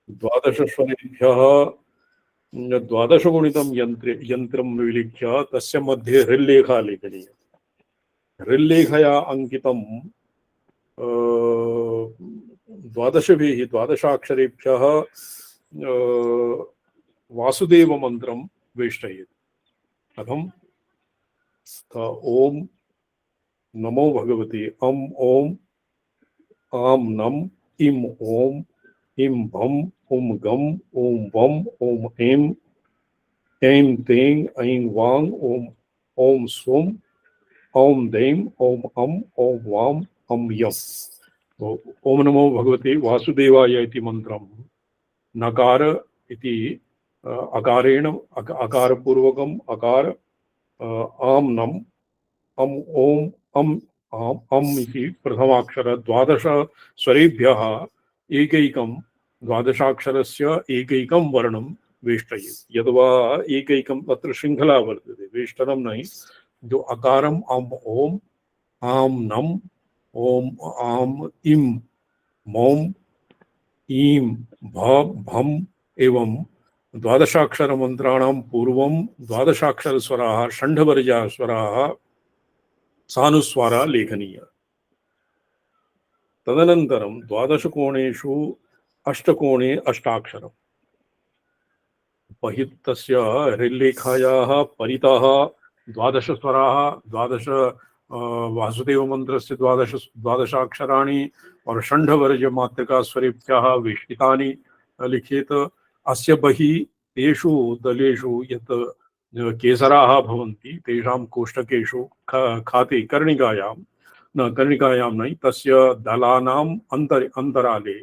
द्वादशस्वरेभ्यः द्वादशगुणितं यन्त्रं विलिख्य तस्य मध्ये हृल्लेखः लेखनीयः। हृल्लेखया अंकितं द्वादशभिः द्वादशाक्षरेभ्यः वासुदेवमन्त्रं वेष्टयेत्। कथं? ओम नमो भगवते अम ओम आम नम इम ओम इम भम उम गम ओम वम ओम एम ऐं तें ऐं वांग ओम ओम स्वम ओम देम ओम अम ओम वाम अम यम। तो ओम नमो भगवते वासुदेवाय इति मंत्रं नकार इति अकारेण अकारपूर्वकम् अकार आम नम अम ओम अम अम इति प्रथमाक्षर द्वादश स्वरेभ्यः एकैकं द्वादशाक्षरस्य एकैकं वर्णं वेष्टयेत्। यद्वा एकैकं तत्र शृङ्खला वर्तते, वेष्टनं नहि। जो अकारम अम ओम आम नम ओम आम इम मौम ईम भ भम एवं द्वादशाक्षर मंत्राणां पूर्वं द्वादशाक्षर स्वराः षण्ढवर्ज्या स्वराः सानुस्वारा लेखनीय। तदनन्तरं द्वादशकोणेषु अष्टकोणे अष्टाक्षरम्। बहिः तस्य हृल्लेखायाः परितः द्वादशस्वराः द्वादश वासुदेवमन्त्रस्य द्वादशाक्षराणि और षण्ढवर्ज्यमातृकास्वरेभ्यः वेष्टितानि लिखेत। अस्य बहिः तेषु दलेषु यत् केसराः भवन्ति तेषां कोष्टकेषु खाते कर्णिकायां न कर्णिकायां नहि तस्य दलानाम् अन्तराले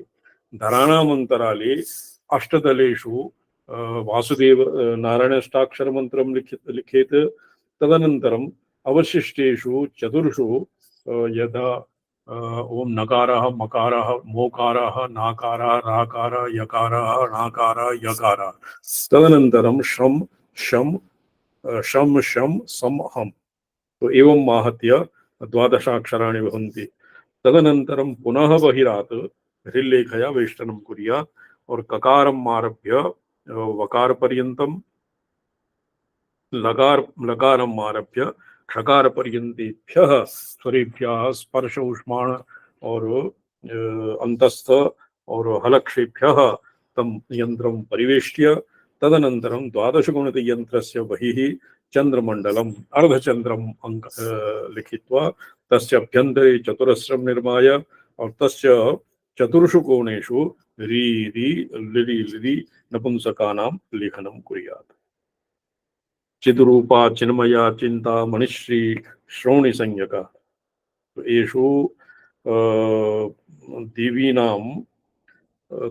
दलानाम् अन्तराले अष्टदलेषु वासुदेव नारायण अष्टाक्षर मंत्रं लिखेत। तदनन्तरम् अवशिष्टेषु चतुर्षु यदा ओम नकारः मकारः मोकारः नाकारः राकारः यकारः णाकारः यकारः तदनन्तरं शम शम शम शम सम हम। तो एवं आहत्य द्वादशाक्षराणि भवन्ति। तदनन्तरं पुनः बहिरात् हृल्लेखया वेष्टनं कुर्यात् और ककारम् आरभ्य वकार पर्यन्तं लकारम् आरभ्य षकार पर्यन्तेभ्यः स्वरेभ्यः स्पर्श उष्माण और अंतस्थ और हलक्षेभ्यः तं यन्त्रं परिवेष्ट्य तदनन्तरं द्वादशगुणित यन्त्रस्य बहिः चन्द्रमण्डलम् अर्धचन्द्रम् लिखित्वा तस्य अभ्यन्तरे चतुरस्रं निर्माय और तस्य चतुर्षु कोणेषु री री लिरि लिरि नपुंसकानां लेखनं कुर्यात्। चिद्रूपा चिन्मया चिंता मणिश्री श्रोणि संज्ञक। एषु देवीनां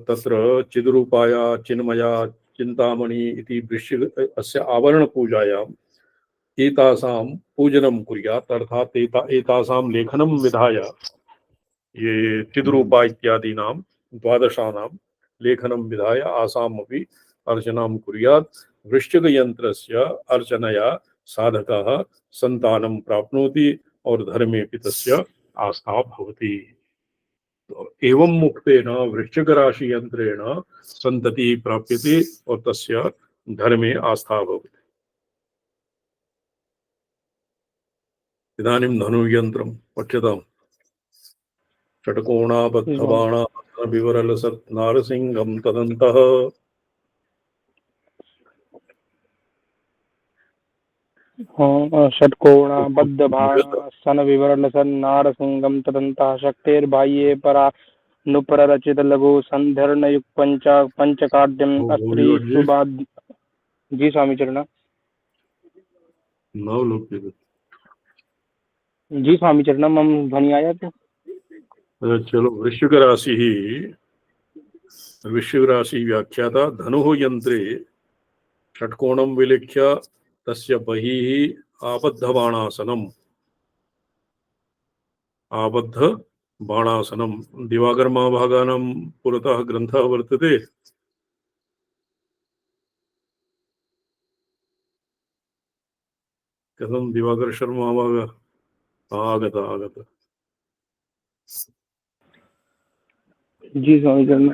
तत्र चिद्रूपाया चिन्मया चिंतामणि इति वृश्चिक अस्य आवरणपूजायाम् एतासां पूजनं कुर्यात्। अर्थात् एतासां लेखनं विधाय ये चिद्रूपा इत्यादीनां द्वादशानां लेखनं विधाय आसामपि अर्चनां कुर्यात्। वृश्चिकयन्त्रस्य अर्चनया साधकः सन्तानं प्राप्नोति और धर्मेऽपि तस्य आस्था भवति। एवं मुक्तेन वृश्चिक राशि यंत्रेण संतति प्राप्यते और तस्य धर्मे आस्था भवति। इदानीं धनुर्यन्त्रं पठ्यताम्। षट्कोणाबद्धबाणा विवरलसत् नारसिंहं तदन्तः षट्कोणाबद्धबाणासन विवरलसन्नारसिंहं तदन्तः शक्तेर्बाह्ये परा नुपररचित लघु संधर्णयुक्त पंचकाद्यम अस्त्री सुबाद। जी स्वामी चरण। जी स्वामी चरण मम ध्वनि आया तो चलो। वृश्चिक राशि व्याख्याता धनुः यंत्रे षट्कोणं विलिख्य तस्य बहिः आबद्ध बाणासनं दिवाकर महाभागानां पुरतः ग्रन्थः वर्तते। कथं दिवाकर शर्मा आगत जी स्वामी चरण।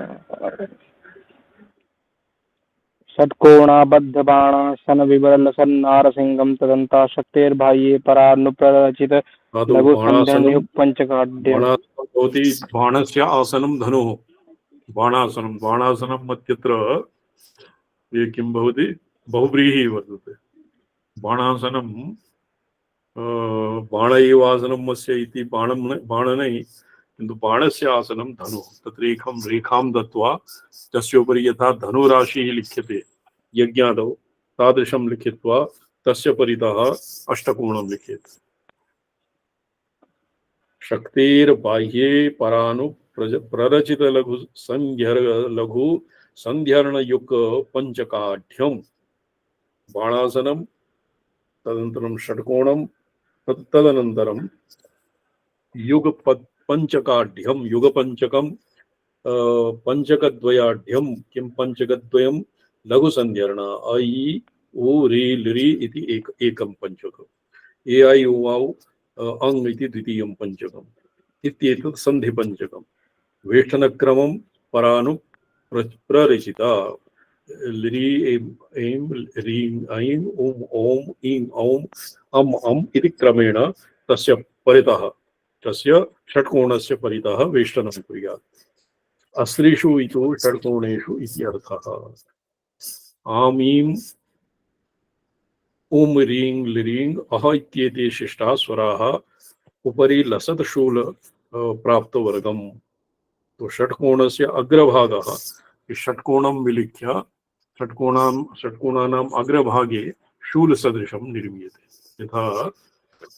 षट्कोणाबद्धबाणासन विवरलसन्नारसिंहं तदन्ता शक्तेर्बाह्ये परानुप्ररचित आदौ बाणासनं लघुसन्धिनियुक् पञ्चकाढ्यम्। बाणासनं भवति बाणस्य आसनं धनुः बाणासनं बाणासनं मत्यत्र ये किं भवति बहुव्रीहिः वर्तते बाणासनं बाण एव आसनं अस्य इति बाण नहि किन्तु बाणस्य आसनं धनुः तत्र एकं रेखां दत्वा तस्योपरि यथा धनुराशिः लिख्यते यज्ञादौ तादृशं लिखित्वा तस्य परितः अष्टकोणं लिखेत् शक्तेर्बाह्ये परानु प्ररचित लघु संध्यरणयुक् पंचकाढ्यं बाणासनं तदनन्तरं षट्कोणं तदनन्तरं पंचकाढ्यं युगपञ्चकं पंचकद्वयाढ्यं किं पंचकद्वयं लघुसंध्यरण ऐ उ रि लिरि इति एकं पंचकम् ए ऐ उ औ अंग इति द्वितीयं पंचकम् इत्येतत् सन्धिपञ्चकम् वेष्टनक्रमं परानु प्ररचिता लिरि ऐं ह्रीं ऐं ऊं ॐ ईं औं अम् अम् इति क्रमेण तस्य परितः तस्य षट्कोणस्य परितः वेष्टनं कुर्यात् अस्त्रीषु इतो षट्कोणेषु इति अर्थः आम् ईं ऊं ह्रीं लिरीं अह इत्येते शिष्टाः स्वराः उपरि लसत् शूल प्राप्तवर्गम् तो षट्कोणस्य अग्रभागः षट्कोणं विलिख्य षट्कोणानाम् अग्रभागे शूलसदृशं निर्मीयते यथा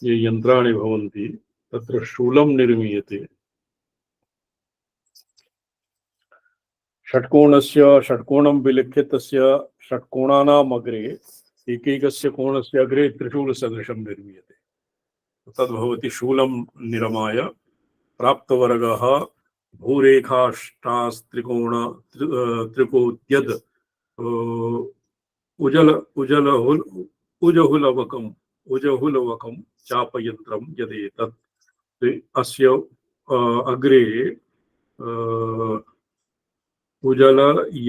ये यन्त्राणि भवन्ति तत्र शूलं निर्मीयते षट्कोणं विलिख्य तस्य षट्कोणानाम् अग्रे एकैकस्य कोणस्य अग्रे त्रिशूलसदृशं निर्मीयते तद्भवति शूलं निरमाय प्राप्तवर्गः भूरेखाष्टास्त्रिकोण त्रिकोद्यद् उजहुलवकं चापयन्त्रं यदेतत् अस्य अग्रे उजल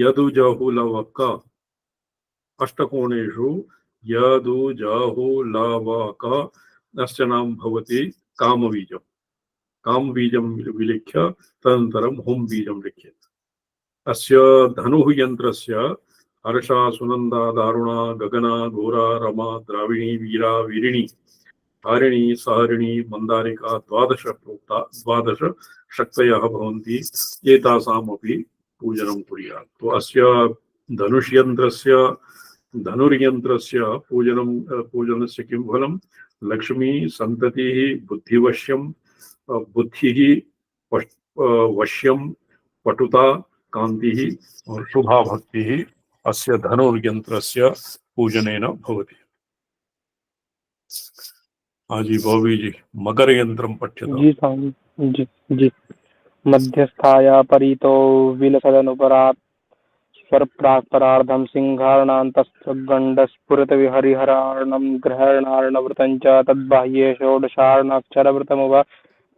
यदुजहुलवक अष्टकोणेषु यदुजहुलवक अस्य नाम भवति कामबीजं विलिख्य तदनन्तरं होम बीजं लिख्येत् अस्य धनुः यन्त्रस्य हर्षा सुनंदा दारुणा गगना घोरा रमा द्राविणी वीरा वीरिणी हारिणी सहरिणी मंदारिका द्वादश शक्तयः भवन्ति एतासामपि पूजनं कुर्यात् तो अस्य धनुर्यन्त्रस्य पूजनस्य किं फलं लक्ष्मी सन्ततिः बुद्धिवश्यं बुद्धिः वश्यं पटुता कान्तिः और शुभा भक्तिः अस्य धनुर्यन्त्रस्य पूजनेन भवति। आजी भोवी जी मकर यंत्रं पठ्यताम्। जी स्वामी जी जी मध्यस्थाया परितो विलसदनुपरात् स्वरप्राक्परार्धं सिंहार्णान्तस्त्रगण्डस्फुरतविहरिहरार्णं ग्रहणार्णवृतं च तद्बाह्ये षोडशार्णाक्षरवृतमुव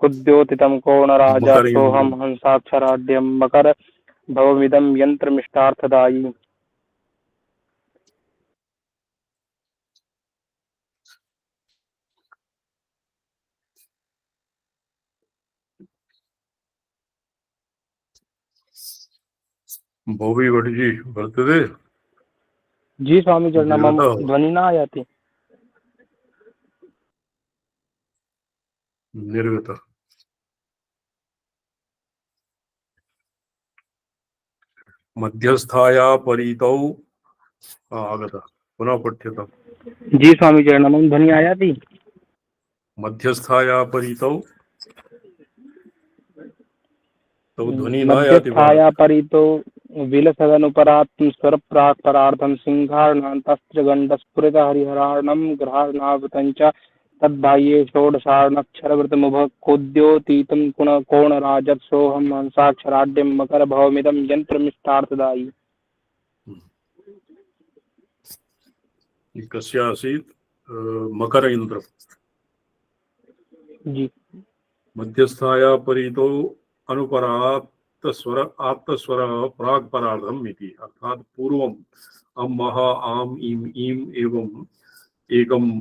उद्योतितं कोणराजा सोऽहं हंसाक्षराढ्यं मकर भवमिदं यन्त्रमिष्टार्थदायी। भोवी भट्ट जी वर्तते। जी स्वामी चरणं मम ध्वनि न आयाति। निर्गत मध्यस्थाया परितौ आगता पुनः पठ्यताम्। जी स्वामी चरणं मम ध्वनि आयाति। मध्यस्थाया परितौ तो ध्वनि न आयाति। मध्यस्थाया परितो विलसदनुपरात् स्वरप्राक्परार्धं सिंहार्णान्तस्त्रगण्डस्फुरतहरिहरार्णं ग्रहार्णावृतं च तद्बाह्ये षोडशार्णाक्षरवृतमुभकोद्योतीतं कोणराजत् सोऽहं हंसाक्षराढ्यं मकर भवमिदं यन्त्रमिष्टार्थदायी। कस्य आसीत् मकर यन्त्रं। जी मध्यस्थाया परितो अनुपरात् आत्तस्वर प्राक् परार्धम् इति, अर्थात पूर्वम् अम्मः आम् ईम् ईम् एवं एकम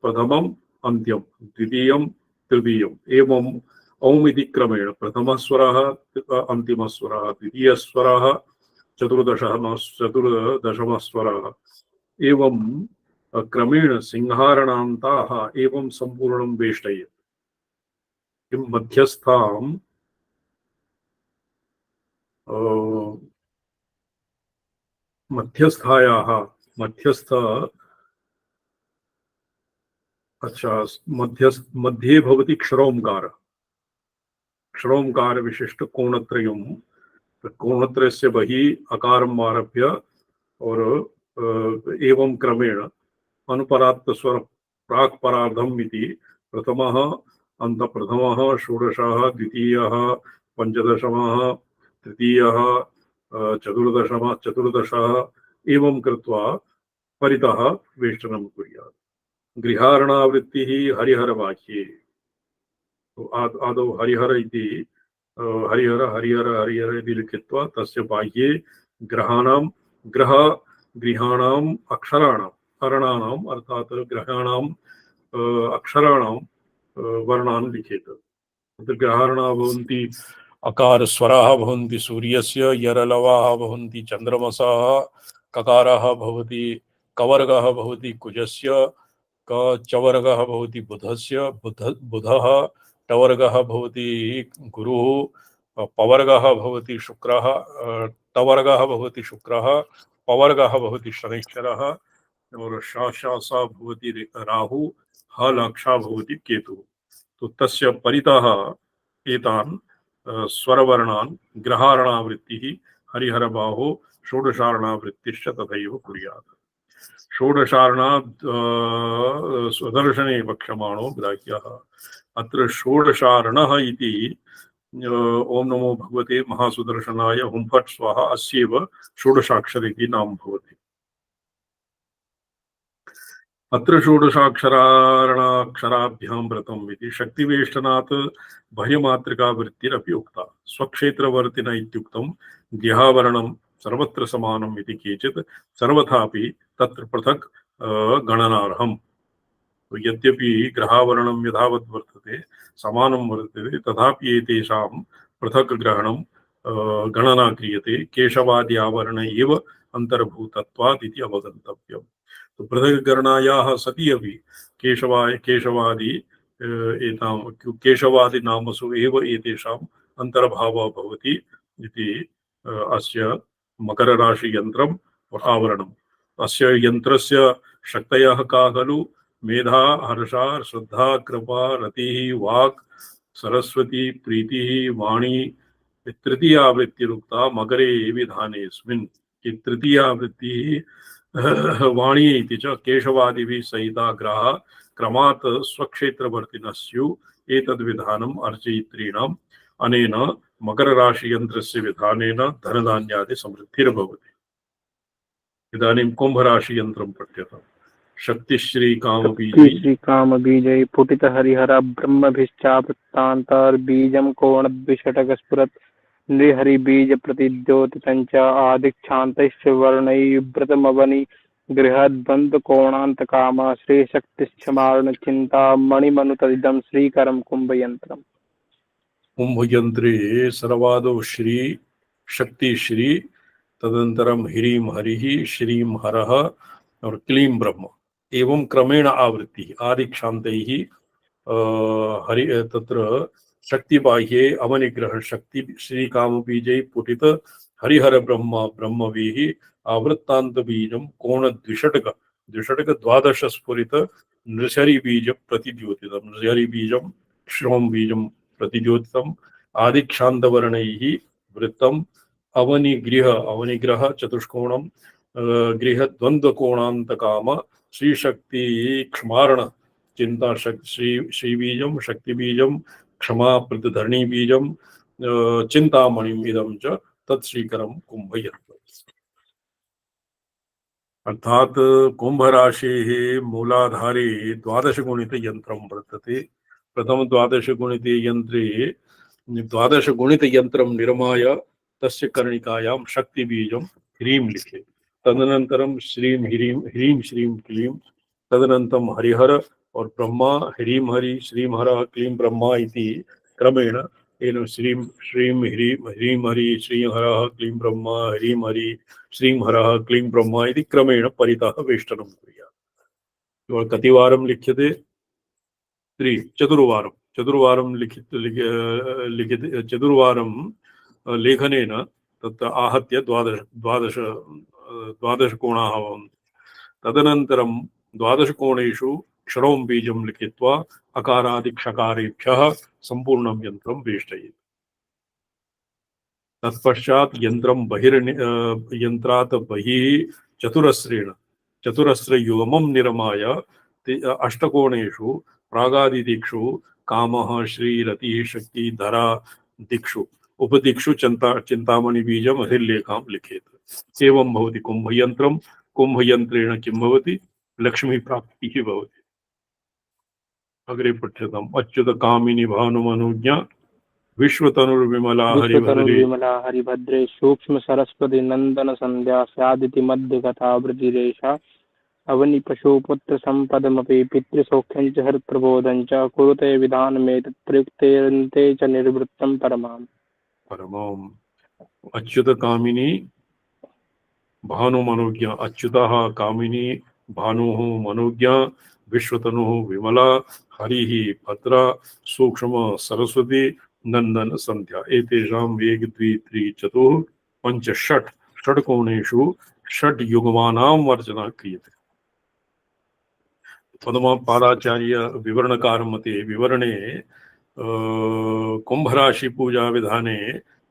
प्रथमम अन्त्यम द्वितीयम तृतीयम एवं औम् इति क्रमेण प्रथमः स्वरः अन्तिमः स्वरः द्वितीयः स्वरः चतुर्दशमः स्वरः एवं क्रमेण सिंहारणान्ताः एवं सम्पूर्णं वेष्टयेत्। किं मध्यस्थां मध्यस्थायाः मध्यस्थ अच्छा मध्ये भवति क्षरोङ्कार, क्षरोङ्कार विशिष्ट कोणत्रयम्, कोणत्रयस्य बहिः अकारम् आरभ्य और एवं क्रमेण अनुपरात्त स्वर प्राक् परार्धम् इति प्रथमः अन्त प्रथमः षोडशः द्वितीयः पंचदशमः तृतीयः चतुर्दशमः चतुर्दशः एवं कृत्वा परितः वेष्टनं कुर्यात्। गृहारणावृत्तिः हरिहरवाक्ये, तो आदौ हरिहर इति हरिहर हरिहर हरिहर इति लिखित्वा तस्य बाह्ये ग्रहाणां ग्रह गृहाणाम् अक्षराणां वर्णानाम् अर्थात् ग्रहाणाम् अक्षराणां वर्णान् लिखेत्। तत्र ग्रहाणां भवन्ति अकारस्वराः भवन्ति सूर्यस्य, यरलवाः भवन्ति चन्द्रमसः, ककारः भवति कवर्गः भवति कुजस्य, कचवर्गः भवति बुधस्य, बुधः टवर्गः भवति गुरुः, पवर्गः भवति शुक्रः, टवर्गः भवति शुक्रः, पवर्गः भवति शनैश्चरः और शासा भवति राहु, ह लाक्षा भवति केतुः। तो तस्य परितः एतान् स्वरवर्णान् ग्रहारणावृत्तिः हरिहरबाहो षोडशारणावृत्तिश्च तथैव कुर्यात्। षोडशारणात् स्वदर्शने वक्ष्यमाणो ग्राह्यः। अत्र षोडशारणः इति ओम नमो भगवते महासुदर्शनाय हुं फट् स्वाहा अस्यैव षोडशाक्षर इति नाम भवति। अत्र षोडशाक्षराणाक्षराभ्यां व्रतम् इति शक्तिवेष्टनात् बाह्यमातृका वृत्तिरपि उक्ता। स्वक्षेत्रवर्तिन इत्युक्तं द्यहावरणं सर्वत्र समानम् इति केचित्, सर्वथापि तत्र पृथक् गणनार्हम्। तो यद्यपि ग्रहावरणं यथावत् वर्तते समानं वर्तते तथापि एतेषां पृथक् ग्रहणं गणना क्रियते। केशवादि आवरण एव अन्तर्भूतत्वात् इति अवगन्तव्यम्। तो पृथक् गणनायाः सति अपि केशवादि एतां केशवादि नामसु एव एतेषाम् अन्तर्भावः भवति इति अस्य मकरराशियन्त्रम् आवरणम्। अस्य यन्त्रस्य शक्तयः का खलु? मेधा, हर्षा, श्रद्धा, कृपा, रतिः, वाक्, सरस्वती, प्रीतिः, वाणी। तृतीयावृत्तिरुक्ता मकरे विधानेऽस्मिन्। तृतीयावृत्तिः वाणी इति च केशवादिभिः सहिता ग्रहाः क्रमात् स्वक्षेत्रवर्तिनः स्युः। एतद्विधानम् अर्चयित्रीणाम् अनेन मकरराशियन्त्रस्य विधानेन धनधान्यादि समृद्धिर्भवति। इदानीं कुम्भराशियन्त्रं पठ्यताम्। शक्तिश्री कामबीजै फुटित हरिहर ब्रह्मभिश्चावृत्तान्तर्बीजं कोणद्विषटकस्फुरत् नृहरिबीज प्रतिद्योतितञ्च आदिक्षान्तैश्च वर्णैर्व्रतमवनि गृहद्वन्द्वकोणान्तकाम श्रीशक्तिश्चमारणचिन्ता मणिमनुतदिदं श्रीकरं कुम्भयन्त्रम्। कुम्भयन्त्रे सर्वादौ श्री शक्ति श्री तदनन्तरं ह्रीं हरिः श्रीं हरः और क्लीं ब्रह्म एवं क्रमेण आवृत्ति आदिक्षान्तैः हरि तत्र शक्तिबाह्ये अवनिग्रह शक्ति श्रीकामबीजै पुटित हरिहर ब्रह्म ब्रह्मवीः आवृत्तान्त बीजं कोणद्विषटक द्विषटक द्वादश स्फुरित नृशरि बीज प्रतिद्योतितं नृशरि बीजं श्रोम बीजं प्रतिद्योतितं आदिक्षान्तवर्णैः वृत्तम् अवनिग्रह चतुष्कोणं गृहद्वन्द्वकोणान्तकाम श्रीशक्ति क्षमारण चिंता श्रीबीजं शक्तिबीजं क्षमा प्रतिधरणी बीजं चिंतामणिम् इदं च तत्श्रीकरं कुम्भयन्त्रम्। अर्थात् कुम्भराशेः मूलाधारे द्वादशगुणितयन्त्रं वर्तते। प्रथम द्वादशगुणिते यन्त्रे द्वादश गुणित यंत्रम निर्माय तस्य कर्णिकायां शक्ति बीजम ह्रीं लिखे। तदनंतरम श्रीं ह्रीं श्रीं क्लीं, तदनंतरम हरिहर और ब्रह्मा, ह्रीं हरि श्रीं हर क्लीं ब्रह्मा इति क्रमेण एवं श्रीं श्रीं ह्रीं हरि श्रीं हर क्लीं ब्रह्मा ह्रीं हरि श्रीं हर क्लीं ब्रह्मा इति क्रमेण परितः वेष्टनं कुर्यात्। कतिवारं लिख्यते? चतुर्वारं चतुर्वारं लिखित चतुर्वारं लेखनेन तत्र आहत्य द्वादश कोणाः भवन्ति। तदनन्तरं द्वादशकोणेषु क्षरं बीजं लिखित्वा अकारादिक्षकारेभ्यः सम्पूर्णं यन्त्रं वेष्टयेत्। तत्पश्चात् यन्त्रं यन्त्रात् बहिः चतुरस्रयुगमं निर्माय अष्टकोणेषु प्रागादिदिक्षु कामः श्री रतिः शक्ति धरा दिक्षु उपदिक्षु चिंतामणि बीजम हृल्लेखां लिखेत्। एवं भवति कुंभयन्त्रं। कुंभयन्त्रेण किं भवति? लक्ष्मी प्राप्तिः भवति। अग्रे पठ्यताम्। अच्युत कामिनी भानुमनुज्ञा विश्वतनुर्विमला हरिभद्रे हरिभद्रे सूक्ष्म सरस्वती नंदन संध्या स्यादिति मध्य कथा वृद्धिरेशा अवनि पशुपुत्र संपदमपि पितृसौख्यं च हृत्प्रबोधं च कुरुते विधानमेतत् प्रयुक्तेरन्ते च निर्वृत्तं परमाम्। अच्युत कामिनी भानुमनुज्ञा। अच्युतः कामिनी भानुः मनुज्ञा विश्वतनुः विमला हरिः भद्रा सूक्ष्म सरस्वती नंदन संध्या। एतेषां एक द्वि त्रि चतुः पंच षट् षट्कोणेषु षट् युग्मानां वर्जना क्रियते। पद्मपादाचार्य विवरणकार मते विवरणे कुंभराशि पूजा विधाने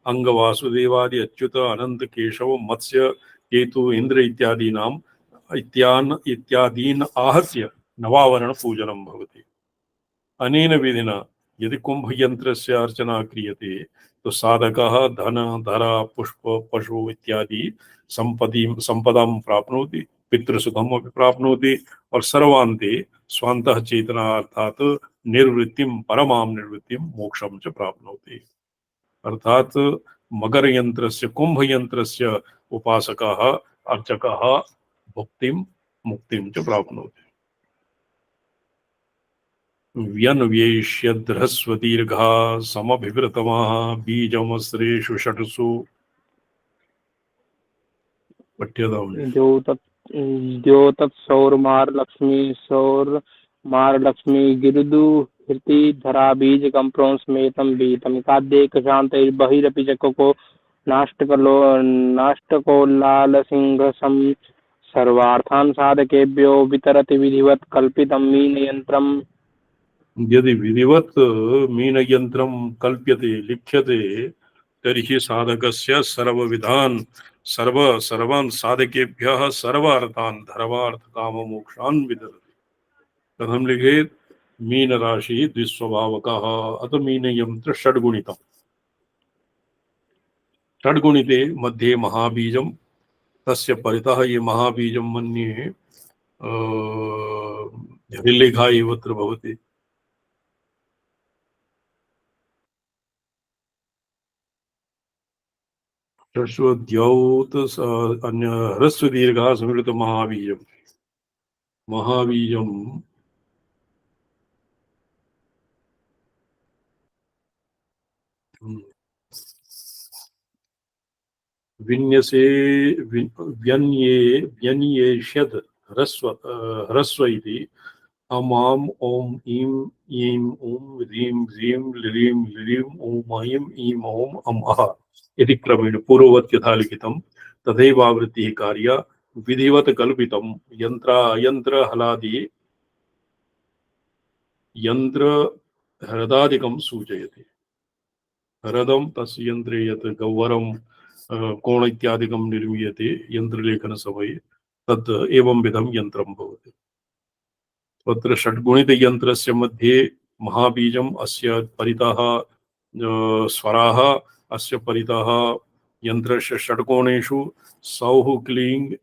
अंग वासुदेवादि अच्युत अनंत केशव मत्स्य केतु इंद्र इत्यादीन आहत्य नवावरण पूजनं भवति। अनेन विधिना यदि कुंभ यंत्रस्य अर्चना क्रियते तो साधकः धन धरा पुष्प पशु इत्यादि संपदां प्राप्नोति, पितृसुखम् अपि प्राप्नोति और सर्वान्ते स्वान्तः चेतना अर्थात निर्वृत्तिं परमां निर्वृत्तिं मोक्षं च प्राप्नोति। अर्थात मकर यंत्रस्य कुंभ यंत्रस्य उपासकाः अर्चकाः भुक्तिं मुक्तिं च प्राप्नोति। व्यन्वेष्यद्रह्स्वदीर्घा समभिवृतमाः बीजमस्रेषु षट्सु। पठ्यताम्। द्योतत्सौरमारलक्ष्मी गिरिदुहृति धरा बीज कंप्रों स्मेतं बीतम काद्यैकशान्तैर्बहिरपि च कोको नाष्टकोल्लाल सिंह सम सर्वार्थान् साधकेभ्यो वितरति विधिवत् कल्पितं मीनयन्त्रम्। यदि विधिवत् मीनयन्त्रं कल्प्यते लिख्यते तर्हि साधकस्य सर्वान् साधकेभ्यः सर्वार्थान् धर्मार्थ काम मोक्षान् विदधति। कथं लिखेत्? मीन राशि द्विस्वभावकः अत मीन यंत्र षड्गुणितम्। षड्गुणिते मध्ये महाबीजं तस्य परितः ये महाबीजं मन्ये हृल्लेखा एवत्र भवति। ह्रस्वद्यौत अन्य ह्रस्वदीर्घः समृत महाबीजं। महाबीजं विन्यसे व्यन्येष्यद् ह्रस्व इति अमाम ओम ईम ईम ओम ह्रीं ह्रीं लीं लीं ओम ऐं ईं ओम अम अः इति क्रमेण पूर्ववत् यथा लिखितं तथैवावृत्तिः कार्या विधिवत् कल्पितं यंत्र हलादि यंत्र हृदादिकं सूचयति। हृदं तस्य यंत्रे यत् गह्वरं कोण इत्यादिकं निर्मीयते यंत्रलेखनसमये तत् एवं विधं यंत्रं भवति। तत्र षड्गुणित यंत्रस्य मध्ये महाबीजम् अस्य परितः स्वराः अस्य परितः यंत्रस्य षड्कोणेषु सौः क्लीं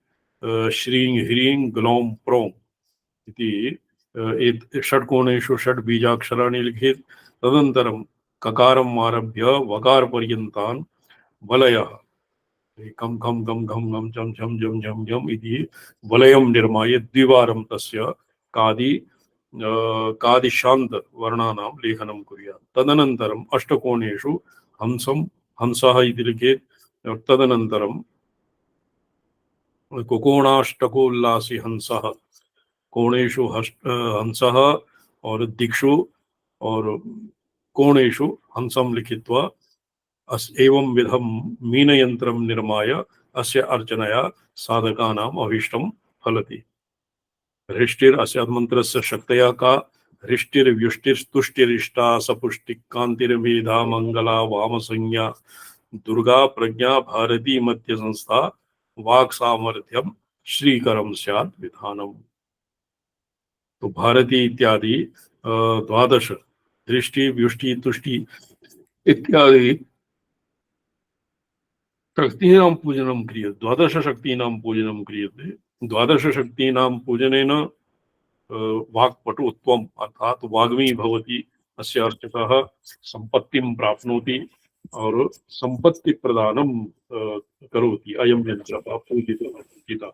श्रीं ह्रीं ग्लौं प्रौं इति षड्कोणेषु षड् बीजाक्षराणि लिखेत्। तदनन्तरं ककारम् आरभ्य वकार पर्यन्तान् वलयः कं खं गं घं घं झं झं झं झं झं इति वलयं निर्माय द्विवारं तस्य कादि कादिशान्त वर्णानां लेखनं कुर्यात्। तदनन्तरम् अष्टकोणेषु हंसं हंसः इति लिखेत्। तदनन्तरं कुकोणाष्टकोल्लासी हंसः, कोणेषु हंसः और दिक्षु और कोणेषु हंसं लिखित्वा एवं विधं मीनयन्त्रं निर्माय अस्य अर्चनया साधकानाम् अभीष्टं फलति। हृष्टिर अस्य मन्त्रस्य शक्तया का हृष्टिर्व्युष्टिस्तुष्टिरिष्टा सपुष्टिः कान्तिर्मेधा मंगला वामसंज्ञा दुर्गा प्रज्ञा भारती मध्य संस्था वाक् सामर्थ्यम श्रीकरम स्यात् विधानम। तो भारती इत्यादि 12 दृष्टि व्युष्टि तुष्टि इत्यादि शक्तीनां पूजनं क्रियते। 12 शक्तीनां पूजनं क्रियते। 12 शक्तीनां पूजनेन वाक्पटुत्वम् अर्थात वाग्मी भवति। अस्य अर्चकः संपत्तिं प्राप्नोति और संपत्ति प्रदानं करोति। अयं यन्त्रः पूजितः।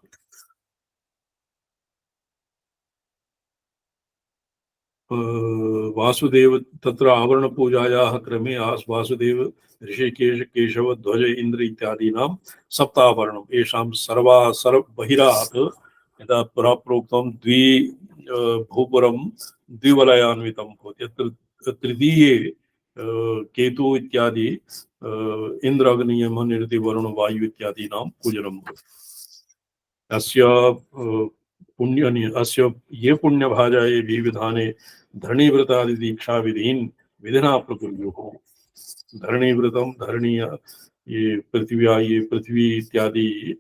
वासुदेव तत्र आवरण पूजायाः क्रमे वासुदेव ऋषिकेश केशव ध्वज इंद्र इत्यादीनां सप्तावरणम् येषां सर्व बहिरात् यदा पुरा प्रोक्तं भूपुरं द्विवलयान्वितं भवति। यत्र तृतीये केतु इत्यादि इंद्र अग्नि यम निरति वरुण वायु इत्यादीनां पूजनं भवति। अस्य अस्य ये पुण्यभाजाये विविधाने धरणीव्रतादि दीक्षा विधीन विधिना प्रकुर्युः। धरणीव्रतम धरणीय ये पृथ्वी इत्यादि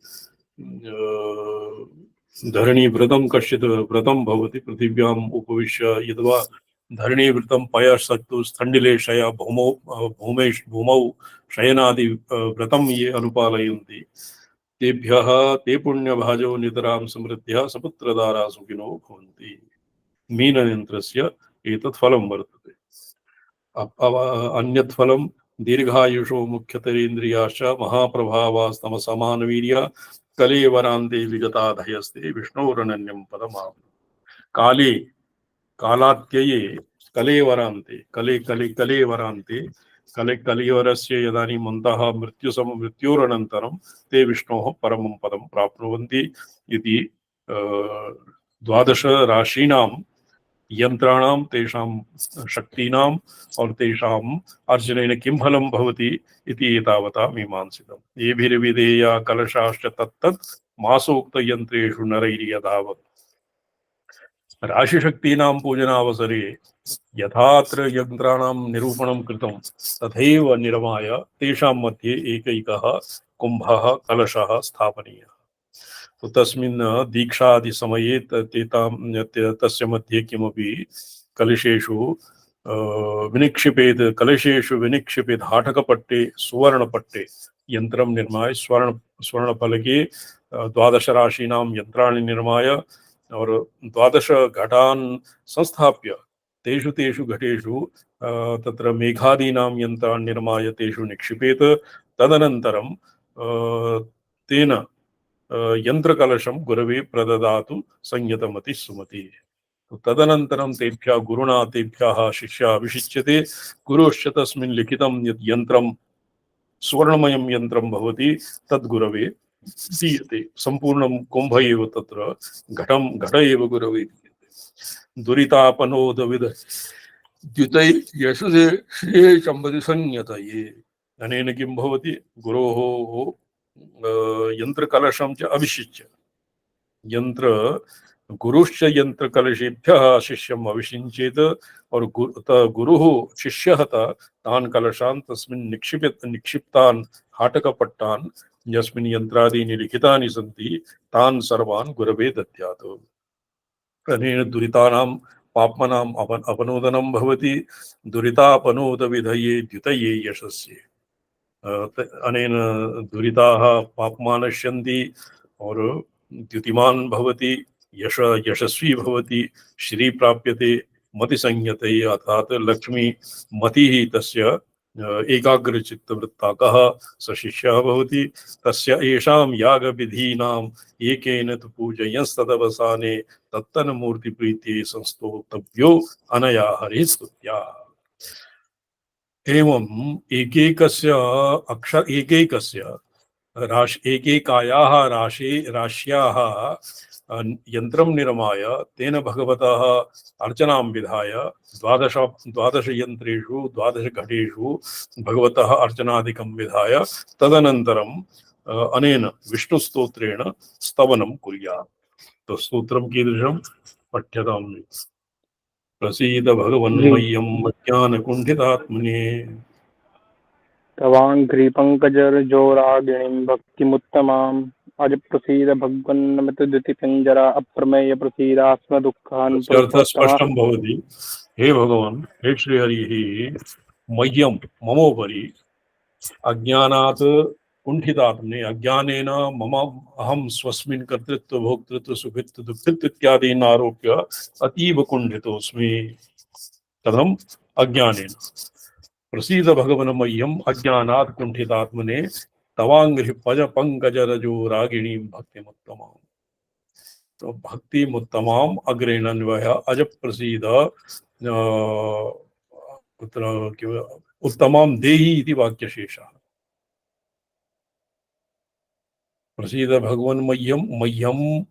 धरणीव्रतं कश्चित् व्रतं भवति। पृथिव्याम् उपविश्य यद्वा धरणीव्रतं पयसक्तु स्थण्डिले शय भूमौ शयनादि व्रतं ये अनुपालयन्ति तेभ्यः ते पुण्यभाजो नितरां समृद्ध्या सपुत्रदारा सुखिनो भवन्ति। मीनयन्त्रस्य एतत् फलं वर्तते। अन्यत् फलं दीर्घायुषो मुख्यतरेन्द्रियाश्च महाप्रभावास्तमसमानवीर्या कलेवरान्ते विगताधयस्ते विष्णोरनन्यं पदमाप्नुयुः। काले कालात्यये कलेवरान्ते कलेवरान्ते कलिवरस्य यदानीम् अन्तः मृत्योरनन्तरं ते विष्णोः परमं पदं प्राप्नुवन्ति इति 12 राशीनां यन्त्राणां तेषां शक्तीनां और तेषाम् अर्जनेन किं फलं भवति इति एतावता मीमांसितम्। येभिर्विधेया कलशाश्च तत्तत् मासोक्तयन्त्रेषु नरैर्यथावत्। राशिशक्तीनां पूजनावसरे यथात्र यन्त्राणां निरूपणं कृतं तथैव निर्माय तेषां मध्ये एकैकः कुम्भः कलशः स्थापनीयः। तो तस्मिन् दीक्षादि समये तस्य मध्ये किमपि कलशेषु विनिक्षिपेत् कलशेषु विनिक्षिपेत् हाटकपट्टे सुवर्णपट्टे यन्त्रं निर्माय स्वर्णफलके 12 राशीनां यन्त्राणि निर्माय और 12 घटान् संस्थाप्य तेषु घटेषु तत्र मेघादीनां यन्त्रान् निर्माय तेषु निक्षिपेत्। तदनन्तरं तेन यन्त्रकलशं गुरवे प्रददातु संयतमति सुमति। तदनन्तरं तेभ्यः गुरुणा तेभ्यः शिष्यः अभिषिच्यते। गुरुश्च तस्मिन् लिखितं यत् यन्त्रं स्वर्णमयं यन्त्रं भवति तद्गुरवे दीयते। सम्पूर्णं कुम्भ एव तत्र घट एव गुरवे दीयते। दुरितापनोदविद द्युतै यशसे श्रेय सम्पदि संयतये। अनेन किं भवति? गुरोः यन्त्रकलशं च अभिषिच्य गुरुश्च यन्त्रकलशेभ्यः शिष्यम् अभिषिञ्चेत् और गुरुः शिष्यः तान् कलशान् तस्मिन् निक्षिप्तान् हाटकपट्टान् यस्मिन् यन्त्रादीनि लिखितानि सन्ति तान् सर्वान् गुरवे दद्यात्। अनेन दुरितानां पाप्मनाम् अपनोदनं भवति। दुरितापनोदविधये द्युतये यशस्ये। अनेन दुरिताः पाप्मा नश्यन्ति और द्युतिमान् भवति, यशस्वी भवति, श्री प्राप्यते मतिसंयते अर्थात लक्ष्मी मतिः तस्य एकाग्रचित्तवृत्ताकः स शिष्यः भवति। तस्य येषां यागविधीनाम् एकेन तु पूजयंस्तदवसाने तत्तन्मूर्तिप्रीत्यै संस्तोतव्यो अनया हरिः स्तुत्या। एवम् एकैकस्य एकैकस्य एकैकायाः राश्याः यन्त्रं निर्माय तेन भगवतः अर्चनां विधाय द्वादश यन्त्रेषु 12 घटेषु भगवतः अर्चनादिकं विधाय तदनन्तरं अनेन विष्णुस्तोत्रेण स्तवनं कुर्यात्। तो स्तोत्रं कीदृशं पठ्यतां। प्रसीद जी। भगवन्मह्यं ज्ञानकुण्ठितात्मने तवाङ्घ्रिपङ्कजरजोरागिणीं भक्तिमुत्तमाम् अज प्रसीद भगवन्नमितद्युतिपञ्जरा अप्रमेय प्रसीदास्मदुःखान् तस्य अर्थः पुरुषोत्तम। स्पष्टं भवति। हे भगवान्, हे श्रीहरिः, मह्यं ममोपरि अज्ञानात् कुण्ठितात्मने अज्ञानेन मम अहं स्वस्मिन् कर्तृत्व भोक्तृत्व सुखित्व दुःखित्व इत्यादीन् आरोप्य अतीव कुण्ठितोऽस्मि। कथम्? अज्ञानेन। प्रसीद भगवन् मह्यम् अज्ञानात् कुण्ठितात्मने तवाङ्घ्रि पज पंकजरजो रागिणीं भक्तिमुत्तमाम्। तो भक्तिमुत्तमाम् अग्रेणन्वय अज प्रसीद उत्तमां देहि इति वाक्यशेषः। प्रसीद भगवन् मह्यम्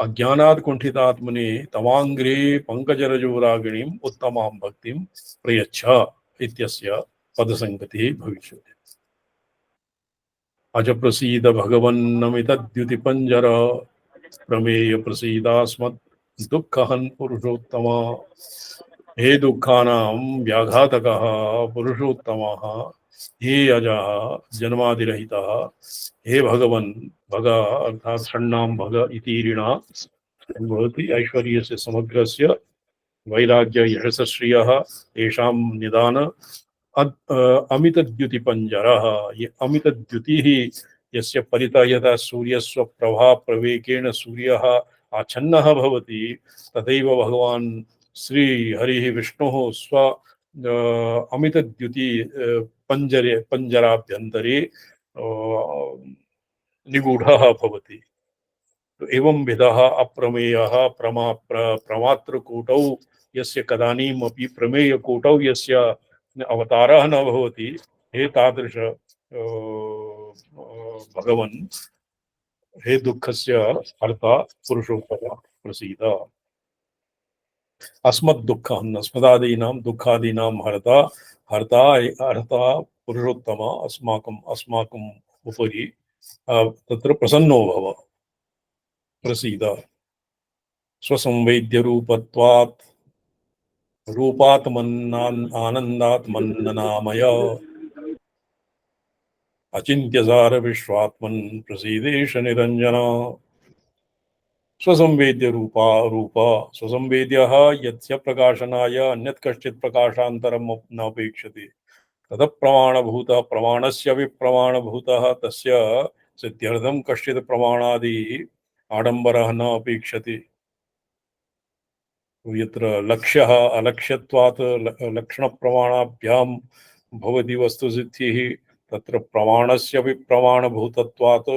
अज्ञानात् कुण्ठितात्मने तवाङ्घ्रे पङ्कजरजोरागिणीम् उत्तमां भक्तिं प्रयच्छ इत्यस्य पदसङ्गतिः भविष्यति। अज प्रसीद भगवन्नमितद्युतिपञ्जर प्रमेय प्रसीदास्मत् दुःखहन् पुरुषोत्तम। हे दुःखानां व्याघातकः पुरुषोत्तमः, हे अजः जन्मादिरहितः, हे भगवन् भग अर्थात षण्णां भग इति ऋणा भवति ऐश्वर्यस्य समग्रस्य वैराग्य यशस्श्रियः येषां निदान अमितद्युतिपञ्जरः। ये अमितद्युतिः यस्य परितः यदा सूर्यस्व प्रभा प्रवेकेण सूर्यः आच्छन्नः भवति तथैव भगवान् श्री हरिः विष्णुः स्व अमितद्युति पंजराभ्यन्तरे निगूढः भवति। तो एवं विधः अप्रमेयः प्रमात्रकूटौ यस्य कदानीमपि प्रमेयकूटौ यस्य अवतारः न भवति, हे तादृश भगवन्, हे दुःखस्य हर्ता पुरुषोत्तम प्रसीद। अस्मद्दुःखम् अस्मदादीनां दुःखादीनां हर्ता हर्ता हर्ता पुरुषोत्तम अस्माकम् उपरि तत्र प्रसन्नो भव। प्रसीद। स्वसंवेद्य रूपत्वात् रूपात्मन्नान् आनन्दात् मन्ननामय अचिन्त्यसार विश्वात्मन् प्रसीदेश निरञ्जन। स्वसंवेद्य रूप स्वसंवेद्यः यस्य प्रकाशनाय अन्यत् कश्चित् प्रकाशान्तरम् नापेक्षते ततः प्रमाणभूतः प्रमाणस्य विप्रमाणभूतः तस्य सिद्ध्यर्थं कश्चित् प्रमाणादि आडम्बरः न अपेक्षते। यत्र लक्ष्यः अलक्ष्यत्वात् लक्षणप्रमाणाभ्यां भवति वस्तुसिद्धिः तत्र प्रमाणस्य विप्रमाणभूतत्वात्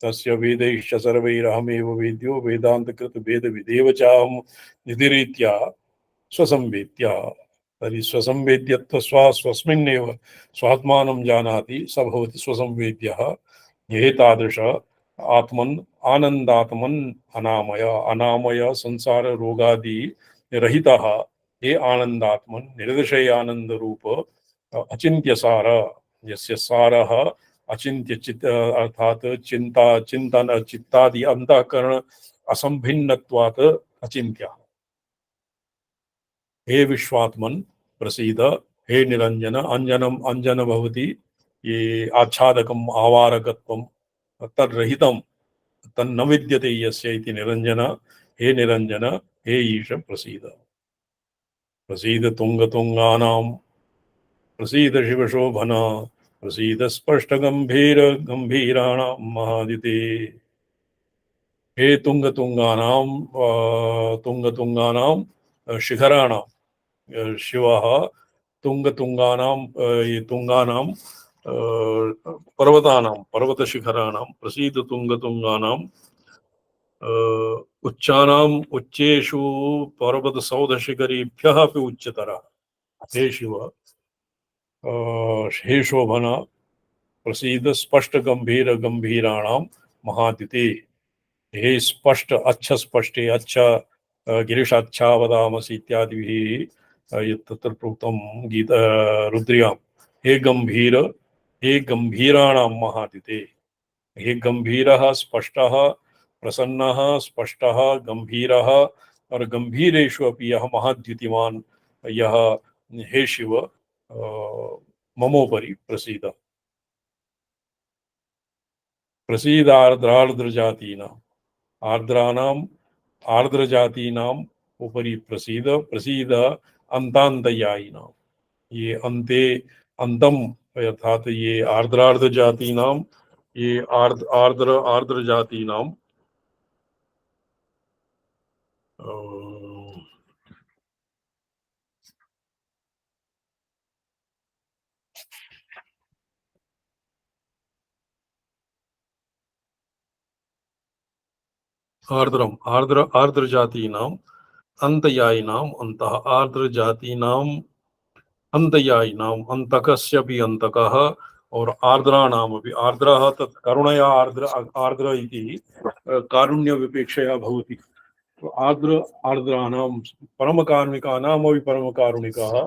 तस्य वेदैश्च सर्वैरहमेव वेद्यो वेदान्तकृत वेदविदेव चाहम् इति रीत्या स्वसंवेद्य। तर्हि स्वसंवेद्यत्व स्वस्मिन्नेव स्वात्मानं जानाति स भवति स्वसंवेद्यः। ये तादृश आत्मन् आनन्दात्मन् अनामय अनामय संसार रोगादि रहितः ये आनन्दात्मन् निर्विषय आनंद रूप अचिन्त्य सार यस्य सारः अचिन्त्य चित्त अर्थात चिंता चिंतन चित्तादि अंतःकरण असंभिन्नत्वात् अचिन्त्य। हे विश्वात्मन् प्रसीद। हे निरंजन अंजनम अंजन भवति ये आच्छादकम् आवारकत्वं तद्रहितं तन्न विद्यते यस्य इति निरंजन। हे निरंजन हे ईश प्रसीद। प्रसीद तुंगतुंगानां प्रसीद शिवशोभन प्रसीद स्पष्ट गंभीर गंभीराणां महादिते। हे तुंगतुंगानां तुंगतुंगानां शिखराणां शिवः तुङ्गानां तुङ्गानां पर्वतानां पर्वतशिखराणां प्रसीद तुङ्गानां उच्चानाम् उच्चेषु पर्वतसौधशिखरेभ्यः अपि उच्चतरः हे शिव हे शोभन प्रसीद स्पष्ट गंभीर गंभीराणां महादिते हे स्पष्ट अच्छा स्पष्टे अच्छा गिरीश अच्छा वदामसि इत्यादिभिः तत्र प्रोक्तं गीत रुद्र्यां हे गंभीराणां महादिते हे गंभीरः स्पष्टः प्रसन्नः स्पष्टः गंभीरः और गंभीरेषु अपि यः महाद्युतिमान् यः हे शिव ममोपरि प्रसीद प्रसीदार्द्रार्द्रजातीनाम् आर्द्राणाम् आर्द्रजातीनाम् उपरि प्रसीद प्रसीद अन्तान्तयायिनाम् ये अन्ते अंतम अर्थात ये आर्द्रार्ध जातीनाम ये आर्द्र आर्द्र जातीनाम आर्द्रम आर्द्र आर्द्र जातीनाम अंतयायिनाम अंतः आर्द्र जातीनाम अंतयायिनाम अंतकस्य भी अंतकः और आर्द्राणाम अपि आर्द्रः तत् करुणया आर्द्र आर्द्र इति कारुण्य विपेक्षया भवति तो आर्द्र आर्द्राणां परमकारुणिकानामपि परमकारुणिकाः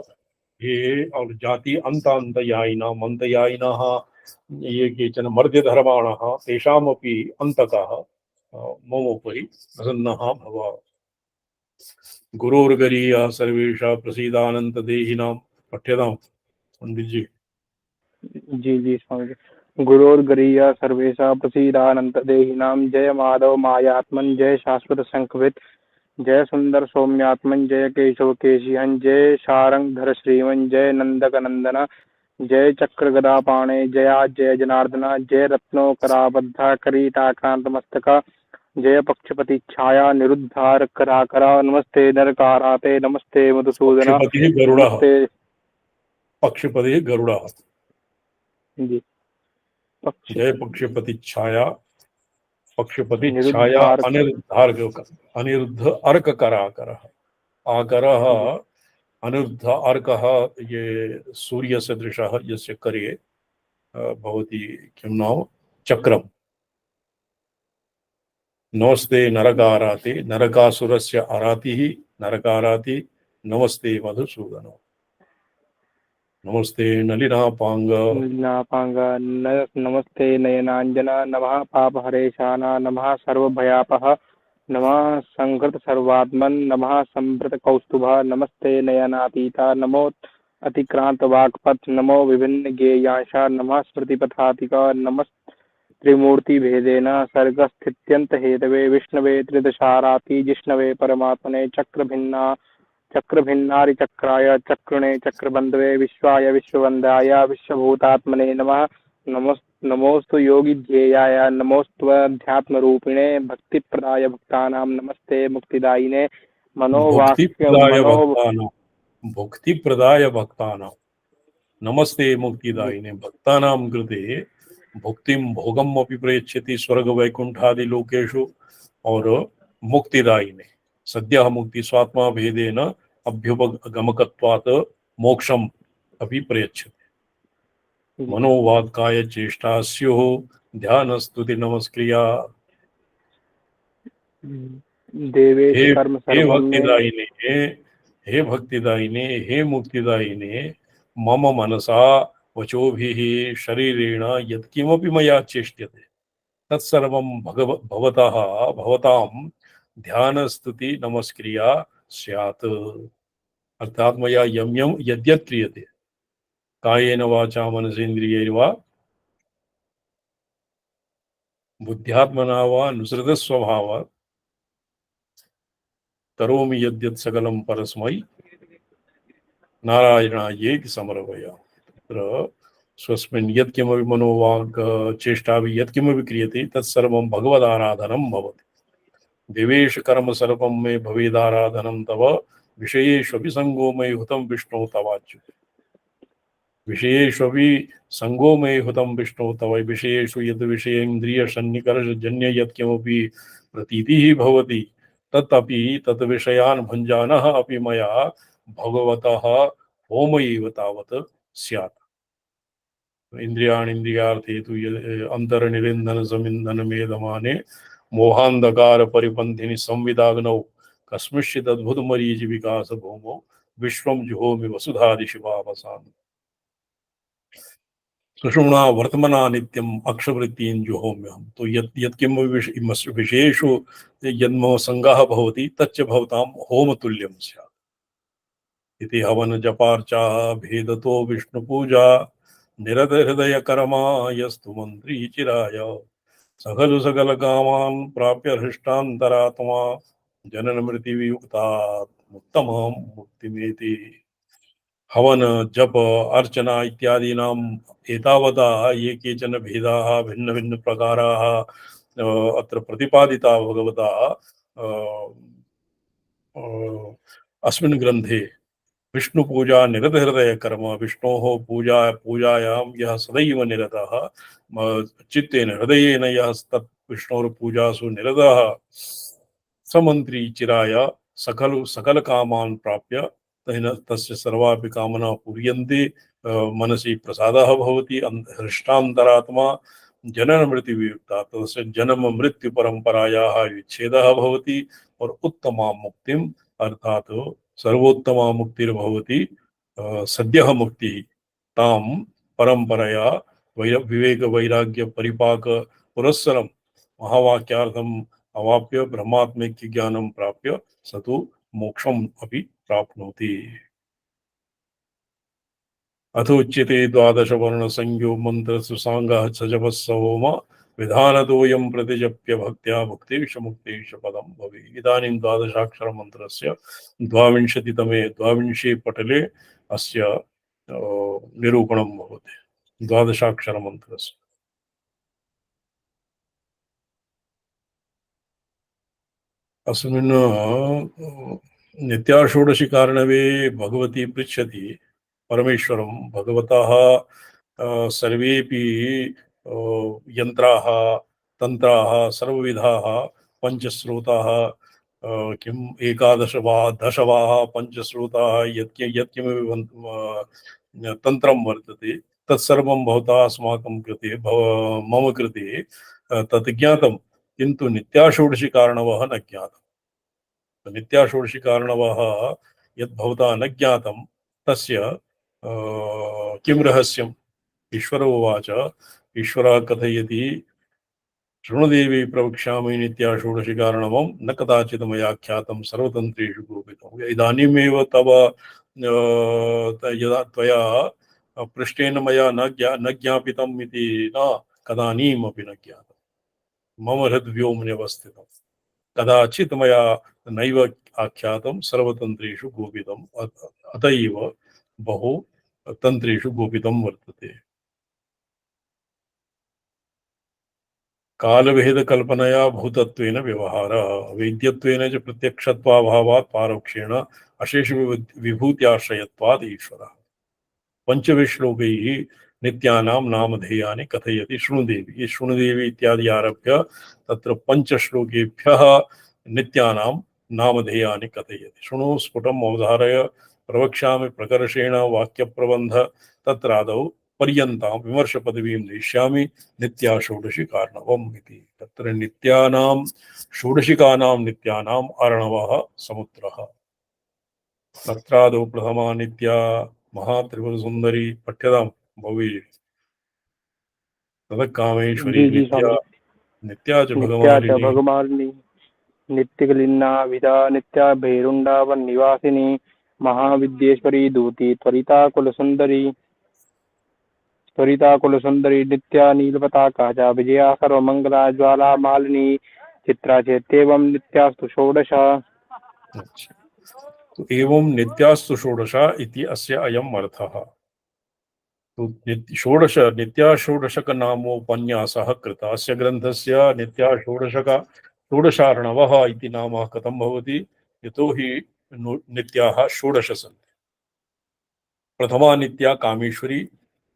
ये और जाति अंतान्तयायिनाम् अंतयायिनः ये केचन मर्त्यधर्माणः तेषामपि अन्तकः ममोपरि प्रसन्नः भव गुरोर्गरीया सर्वेषां प्रसीदानन्तदेहिनां पठ्यताम् पंडित जी। जी जी स्वामी जी। गुरोर्गरीय सर्वेशा प्रसीदानंत देहिनां जय माधव मायात्मन जय शाश्वत शंखवित जय सुंदर सौम्यात्मन जय केशव केशिहन जय शारंगधर श्रीमन जय नंदक नंदन जय चक्र गदा पाणे जया जय जनार्दन जय रत्नो कराबद्धा करीटाक्रांत मस्तका जय पक्षपति छाया निरुद्धार कराकरा नमस्ते नरकाराते नमस्ते मधुसूदना पक्षपति गरुड़ नमस्ते पक्षपति गरुड़ जी जय पक्षपति छाया पक्षपति छाया निरुद्धार अनिरुद्ध अर्क कराकर आकरः अनिरुद्ध अर्कः ये सूर्य सदृशः यस्य करे भवति किं नाम चक्रम नमस्ते नरकाराते नरकासुरस्य आरातिः नरकाराति नमस्ते मधुसूदन नमस्ते नलिनापांग नमस्ते नयनांजना नमः पापहरेशाना नमः सर्वभयापः नमः संहृत सर्वात्मन नमः संभृत कौस्तुभः नमस्ते नयनातीता नमो अतिक्रांत वाक्पथ नमो विभिन्न गेयांशा नमः स्मृतिपथातिका नमः त्रिमूर्ति भेदेन सर्गस्थित्यंत हेतवे विष्णवे त्रिदशाराति जिष्णवे परमात्मने चक्रभिन्नारि चक्राय चक्रुणे चक्रबंधवे विश्वाय विश्ववंदाय विश्वभूतात्मने नमः नमोस्तु योगी ध्येयाय नमोस्त्वध्यात्मरूपिणे भक्तिप्रदाय भक्तानां नमस्ते मुक्तिदायिने भुक्तिप्रदाय भक्तानां नमस्ते मुक्तिदायिने भक्तानां कृते भुक्तिं भोगम अपि प्रयच्छति स्वर्ग वैकुंठादि लोकेषु और मुक्तिदायिने सद्यः मुक्ति स्वात्मा भेदेन अभ्युपगमकत्वात् मोक्षम अपि प्रयच्छति मनोवाद काय चेष्टा स्युः ध्यान स्तुति नमस्क्रिया देवेश कर्म हे भक्तिदायिने हे भक्तिदायिने हे मुक्तिदायिने मम मनसा वचोभिः शरीरेण यत्किमपि मया चेष्ट्यते तत्सर्वं भवतां ध्यान स्तुति नमस्क्रिया स्यात् अर्थात मया यम यम यद्यत् क्रियते कायेन वाचा मनसेन्द्रियैर्वा बुद्ध्यात्मना वा अनुसृत स्वभावात् करोमि यद्यत् सकलं परस्मै नारायणायेति समर्पयामि। तत्र स्वस्मिन् यत्किमपि मनोवाक् चेष्टापि यत्किमपि क्रियते तत्सर्वं भगवदाराधनं भवति। देवेश कर्म सर्वं मे भवेदाराधनं तव विषयेष्वपि संगोमय हुतं विष्णु तवाच्युत। विषयेष्वपि संगोमय हुतं विष्णु तव विषयेषु यद् विषयेन्द्रिय सन्निकर्ष जन्य यत्किमपि प्रतीतिः भवति तदपि तत् विषयान् भुञ्जानः अपि मया भगवतः होमैव तावत् स्यात्। इंद्रियाणीन्द्रियार्थेतु अंतर्निरिंदन समिंदन मेधमाने मोहांधकार परिपंथिनि संविदाग्नौ कस्मिंश्चित् अद्भुत मरीचि विकास भूमौ विश्वं जुहोमि वसुधादि शिवावसान। सुषुम्ना वर्तमना नित्यम अक्षवृत्तिं जुहोम्यहम्। तो यत् यत्किं विषयेषु यन्मो संगः भवति तच्च भवतां होमतुल्यं स्यात्। इति हवन जपार्चा भेदतो विष्णुपूजा निरत हृदय करमा यस्तु मंत्री चिराय सकल सकल कामान् प्राप्य हृष्टान्तरात्मा जनन मृत्यु वियुक्ता उत्तमां मुक्तिमेति। हवन जप अर्चना इत्यादीनाम् एतावता ये केचन भेदाः भिन्न भिन्न प्रकाराः अत्र प्रतिपादिता भगवता अस्मिन् ग्रन्थे। विष्णु पूजा निरत हृदय कर्म विष्णोः पूजायां यः सदैव निरतः चित्तेन हृदयेन यः तत् विष्णोर्पूजासु निरतः समन्त्री चिराय सकल कामान् प्राप्य तेन तस्य सर्वापि कामना पूर्यन्ते मनसि प्रसादः भवति हृष्टान्तरात्मा जनन मृत्यु वियुक्ता तस्य जन्म मृत्यु परंपरायाः विच्छेदः भवति और उत्तमा मुक्तिम् अर्थात् सर्वोत्तमा मुक्तिर्भवति सद्यः मुक्ति ताम परंपरया विवेक वैराग्य परिपाक पुरस्सरम महावाक्यार्थम अवाप्य ब्रह्मात्मैक्य ज्ञानं प्राप्य सतु मोक्षम अपि प्राप्नोति। अथोच्यते द्वादश वर्ण संज्ञो मंत्र सुसांगः सजपस्स होम विधानतोऽयं प्रतिजप्य भक्त्या भुक्तेश मुक्तेश पदं भवे। इदानीं द्वादशाक्षर मंत्रस्य द्वाविंशे पटले अस्य निरूपणं भवति। द्वादशाक्षर मंत्रस्य अस्मिन् नित्याषोडशी कारणवे भगवती पृच्छति परमेश्वरं भगवतः सर्वेपि यन्त्राः तन्त्राः सर्वविधाः पंचस्रोताः किम् एकादश वा दश वा पंचस्रोताः यत्किमपि तन्त्रं वर्तते तत्सर्वं भवता अस्माकं कृते मम कृते तत् ज्ञातं किन्तु नित्याषोडशी कारणवः न ज्ञातं। नित्याषोडशी कारणवः यद् भवता न ज्ञातं तस्य किं रहस्यम्। ईश्वर उवाच ईश्वरः कथयति शृणुदेवी प्रवक्ष्यामि नित्याषोडशी कारणवं न कदाचित् मया ख्यातं सर्वतन्त्रेषु गोपितम्। इदानीमेव तव यदा त्वया पृष्ठेन मया न ज्ञापितम् इति न कदानीमपि न ज्ञातं। मम हृद्व्योम्न्यवस्थितं कदाचित् मया नैव आख्यातं सर्वतन्त्रेषु गोपितम्। अतएव बहु तंत्रेषु गोपितं वर्तते। कालभेद कल्पनया भूतत्वेन व्यवहारः वेद्यत्वेन च प्रत्यक्षत्वाभावात् पारोक्षेण अशेष विभूत्याश्रयत्वात् ईश्वरः। पंचविश्लोकैः नित्यानां नामधेयानि कथयति शृणुदेवी। ये शृणुदेवी इत्यादि आरभ्य तत्र पंचश्लोकेभ्यः नित्यानां नामधेयानि कथयति। शृणु स्फुटम् अवधारय प्रवक्ष्यामि प्रकर्षेण वाक्यप्रबन्ध तत्रादौ पर्यन्तां विमर्श पदवीं नेष्यामि नित्या षोडशी कारणवम् इति। तत्र नित्यानां षोडशिकानां नित्यानाम् अर्णवः समुद्रः। तत्रादौ प्रथमा नित्या महात्रिपुरसुन्दरी पठ्यतां भवेयुः। ततः कामेश्वरी जी जी नित्या स्वामी। नित्या च नित्या च भगवानिनी भगवानी नित्यकलिन्ना विदा नित्या भैरुंडावन निवासिनी महाविद्येश्वरी दूती त्वरिता कुलसुंदरी नित्या नीलपताका च विजया सर्वमंगला ज्वाला मालिनी चित्रा चेत्येवं नित्यास्तु षोडश। अच्छा। तो एवं नित्यास्तु षोडशा इति अस्य अयम् अर्थः। तो षोडश नित्या षोडशक नामोपन्यासः कृतः। अस्य ग्रन्थस्य नित्या षोडशार्णवः इति नाम कथं भवति। यतोहि नित्याः षोडश सन्ति। प्रथमा नित्या कामेश्वरी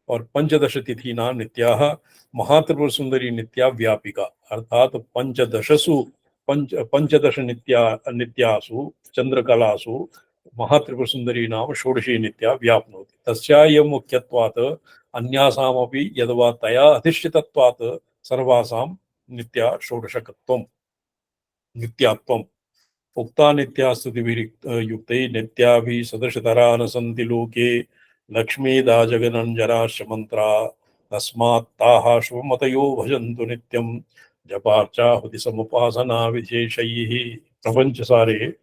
और पंचदश तिथीना नित्याः महात्रिपुर सुंदरी नित्या व्यापिका, अर्थात पंचदश नित्यासु चंद्रकलासु महात्रिपुर सुंदरी नाम षोडशी नित्या व्याप्नोति। तस्याय मुख्यत्वात् अन्यासामपि यद्वा तया अधिष्ठितत्वात् सर्वासां नित्या षोडशकत्वं नित्यात्वम्। उक्ता नित्यास्तुतिभिर्युक्ते नित्याभिः सदृशतरा न सन्ति लोके लक्ष्मीदा जगनञ्जराश्च मन्त्रा तस्मात् ताः शुभमतयो भजन्तु नित्यं जपार्चाहुति समुपासना विशेषैः। प्रपंच सारे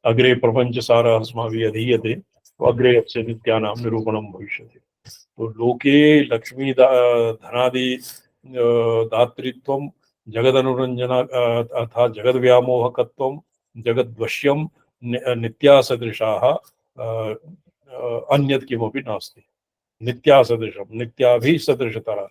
अग्रे प्रपंच सारा अस्माभिः अधीयते, तो अग्रे अस्य नित्यानां निरूपणं भविष्यति। तो लोके लक्ष्मी धनादि दातृत्वं जगदनुरंजन अर्थात जगद व्यामोहकत्वं जगद्वश्यं नित्यासदृशाः अन्यत् किमपि नास्ति। नित्यासदृशं नित्याभिसदृशतरा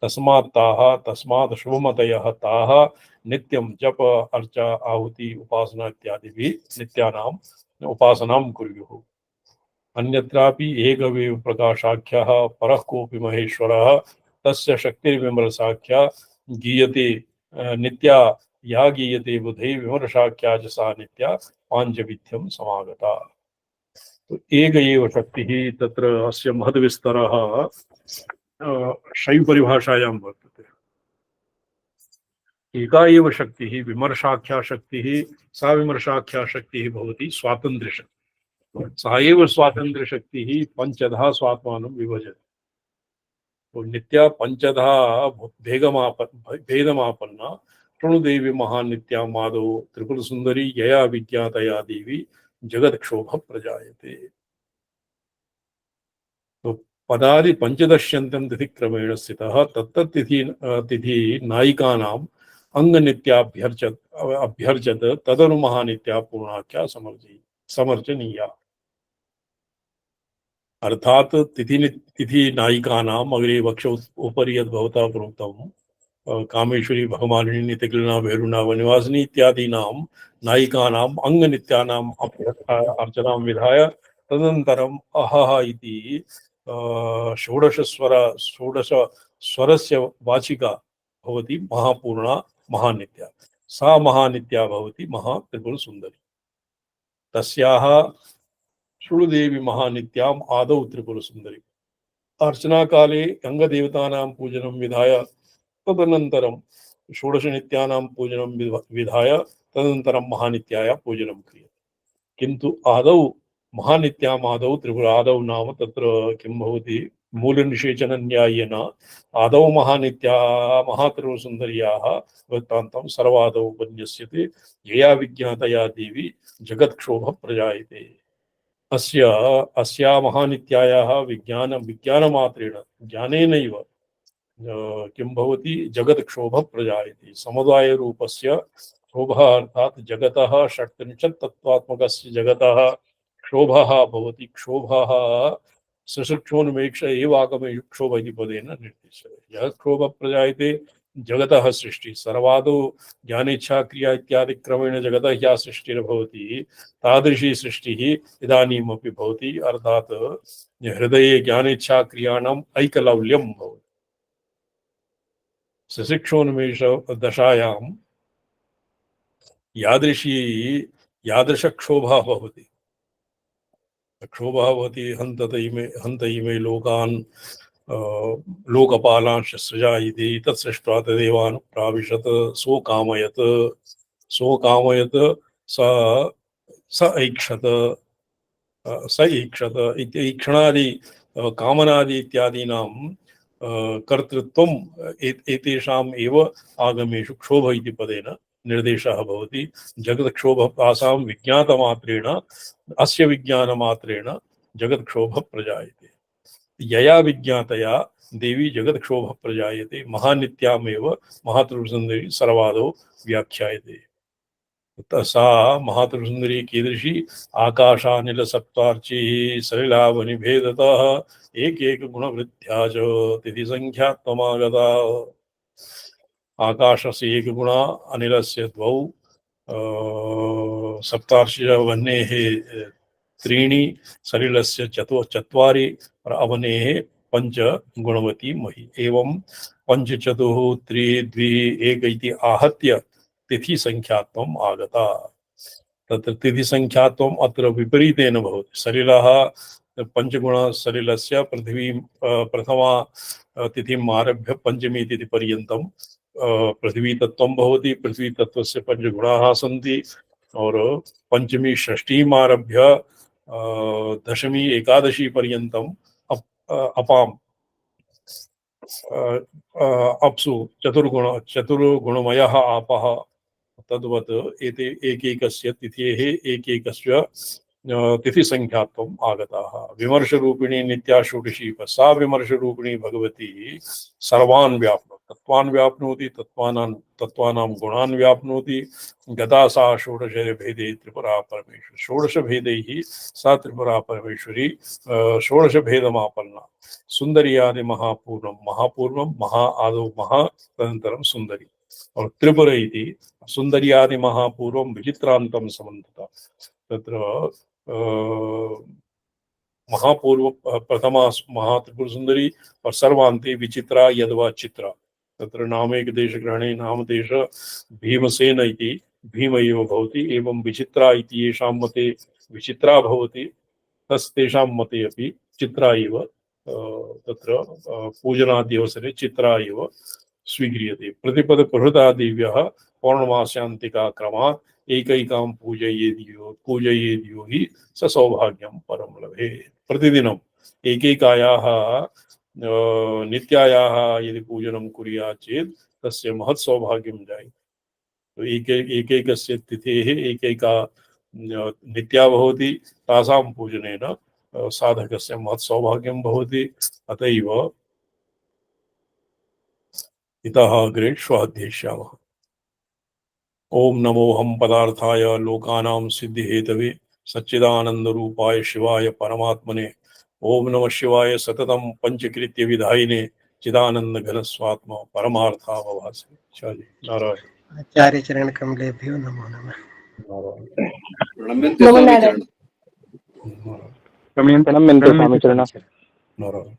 तस्मात् शुभमतयः ताः नित्यं जप अर्चा आहुति उपासना इत्यादिभिः नित्यानाम् उपासनां कुर्युः। अन्यत्रापि एकमेव प्रकाशाख्यः परः कोऽपि महेश्वरः तस्य शक्तिर्विमलसाख्या गीयते नित्या या गीयते बुधे विमर्शाख्या च सा नित्या पांचविध्यं समागता। तो एक एव शक्तिः तत्र अस्य महद्विस्तरः शैव परिभाषायां वर्तते। एका एव शक्तिः विमर्शाख्या शक्तिः, सा विमर्शाख्या शक्तिः भवति स्वातन्त्र्यशक्तिः। सा एव स्वातन्त्र्यशक्तिः पंचधा स्वात्मानं विभजति। तो नित्या पंचधा भेदमापन्ना शृणुदेवी महानित्या माधव त्रिपुर सुंदरी यया विज्ञातया देवी जगत्क्षोभ प्रजायते। तो पदादि पंचदश्यन्तं तिथिक्रमेण स्थितः तिथि नायिकानाम् अंग नित्याभ्यर्चत अभ्यर्चत तदनु महानित्या पूर्णाख्या समर्चनीया। अर्थात तिथि नायिकानाम् अग्रे वक्ष उपरि यद्भवता प्रोक्तम् कामेश्वरी भगमालिनी नित्यक्लीना भैरुना वनिवासिनी इत्यादीनां नायिकानाम् अंग नित्यानाम् अर्चनां विधाय तदनन्तरम् अहः इति षोडश स्वरस्य वाचिका भवति महापूर्णा महानित्या। सा महानित्या भवति महात्रिपुर सुंदरी। तस्याः शृणुदेवी महानित्याम् आदौ त्रिपुर सुंदरी। अर्चना काले अंगदेवतानां पूजनं विधाय तदनन्तरं षोडश नित्यानां पूजनं विधाय तदनन्तरं महानित्याया पूजनं क्रियते। किन्तु आदौ महानित्याम् आदौ त्रिपुर आदौ नाम तत्र किं भवति मूलनिषेचन न्यायेन आदौ महानित्या महात्रिपुर सुंदर्याः वृत्तान्तं सर्वादौ उपन्यस्यते यया विज्ञातया देवी जगत्क्षोभ प्रजायते। अस्या महानित्यायाः विज्ञानमात्रेण ज्ञानेनैव किं भवति जगत्क्षोभ प्रजायते। समुदाय रूपस्य क्षोभः अर्थात जगतः षट्त्रिंशत् तत्त्वात्मकस्य जगतः क्षोभः भवति। क्षोभः सशक्षोन्मेष एव आगमे क्षोभ इति पदेन निर्दिश्यते। यः क्षोभः प्रजायते जगतः सृष्टि सर्वादौ ज्ञानेच्छा क्रिया इत्यादि क्रमेण जगतः या सृष्टिर्भवति तादृशी सृष्टिः इदानीमपि भवति। अर्थात हृदये ज्ञानेच्छा क्रियाणाम् ऐकलव्यं भवति। सशिक्षोन्मेष दशायां यादृशक्षोभः भवति। क्षोभः भवति हन्त इमे लोकान् लोकपालांश्च सृजायते तत्सृष्ट्वा तदेवान् प्राविशत् सोकामयत् स ऐक्षत इत्यैक्षणादि कामनादि इत्यादीनां कर्तृत्वम् एतेषाम् एव आगमेषु क्षोभ इति पदेन निर्देशः भवति। जगत्क्षोभासां विज्ञातमात्रेण अस्य विज्ञानमात्रेण जगत्क्षोभ प्रजायते। यया विज्ञातया देवी जगत्क्षोभ प्रजायते महानित्यामेव महात्रिपुरसुन्दरी सर्वादौ व्याख्यायते। सा महात्रिपुरसुन्दरी कीदृशी आकाशानिल सप्तार्ची सलिलावनिभेदतः एक गुणवृद्ध्या च तिथि संख्यात्वमागता। आकाशस्य एक गुणा अनिलस्य द्वौ सप्तार्षिवह्नेः त्रीणि सलिलस्य चत्वारि अवनेः पञ्च गुणवती मही एवं पञ्च चतुः त्रि द्वि एक इति आहत्य तिथि संख्यात्वम् आगता। तत्र तिथि संख्यात्वम् अत्र विपरीतेन भवति। सलिलः पंचगुण सलिलस्य पृथ्वी प्रथमा तिथिम् आरभ्य पंचमी तिथि पर्यन्तं पृथ्वी तत्त्वं भवति। पृथ्वी तत्त्वस्य पंचगुणाः सन्ति और पंचमी षष्ठीम् आरभ्य दशमी एकादशी पर्यन्तम् अपाम् अप्सु चतुर्गुणमयः आपः तद्वत् एते एकैकस्य तिथेः एकैकस्य तिथि संख्यात्वम् आगताः। विमर्शरूपिणी नित्या षोडशी सा विमर्शरूपिणी भगवती सर्वान् व्याप्नोति, तत्त्वान् व्याप्नोति, तत्त्वानां गुणान् व्याप्नोति। गता सा षोडशभेदे त्रिपुरा परमेश्वरी, षोडशभेदैः सा त्रिपुरा परमेश्वरी षोडशभेदमापन्ना। सुंदरी आदि महापूर्णं, महापूर्वं महा आदौ महा तदनन्तरं सुंदरी और त्रिपुर इति सुंदरी आदि महापूर्वं विचित्रान्तं समन्तता। तत्र महापूर्व प्रथमा महात्रिपुर सुंदरी और सर्वान्ते विचित्रा यद्वा चित्रा। तत्र नामैकदेश ग्रहणे नामदेश भीमसेन इति भीम एव भवति एवं विचित्रा इति येषां मते विचित्रा भवति तस्तेषां मते अपि चित्रा एव तत्र पूजनादि अवसरे चित्रा एव स्वीक्रियते। प्रतिपद प्रहृतादिव्यः पौर्णमास्यान्तिका क्रमात् एकैकां पूजयेद्यो हि स सौभाग्यं परं लभेत्। प्रतिदिनम् एकैकायाः नित्यायाः यदि पूजनं कुर्यात् चेत् तस्य महत् सौभाग्यं जायते। तो एकैकस्य तिथेः एकैका नित्या भवति, तासां पूजनेन साधकस्य महत् सौभाग्यं भवति। अतएव इतः अग्रे श्वः अध्येष्यामः। ओम नमो हम पदार्थाय लोकानां सिद्धिहेतवे सच्चिदानंदरूपाय शिवाय परमात्मने। ओम नमः शिवाय सततं पंचकृत्य विधायिने चिदानंद घन स्वात्मा परमार्थावभासे। चाली नारायण। आचार्य चरण कमलेभ्यो नमो नमः। रमयन्ते स्वामी चरण। नारायण।